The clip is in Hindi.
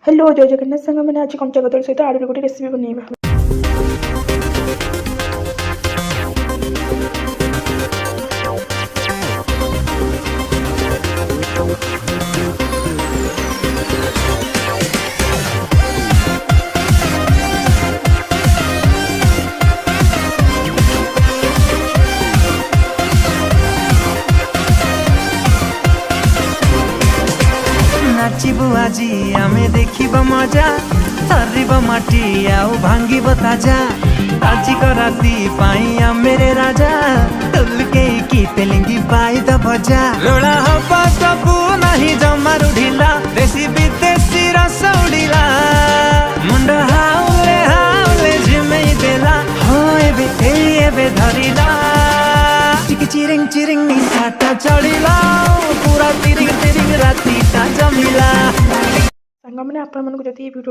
हेलो जय जगन्नाथ सांग मैंने आज कंचा कदली सहित आलू गोटे रेसिपी बनैबा। नाचिबु आजी आमे देखिब मजा थरिब माटी आउ भांगिब ताजा आजी को राती पाई मेरे राजा तुलके की तेलिंगी पाई द भजा रोड़ा हवा सबू नहीं जमारू ढिला देसी विदेशी रस उड़िला मुंड हाउले झिमेई देला हो एबे धरिला चिरिंग चिरिंग निशाटा चढ़िला पूरा तिरिंग तिरिंग राती ता जमिला सांग मैंने आपण मन को जति वीडियो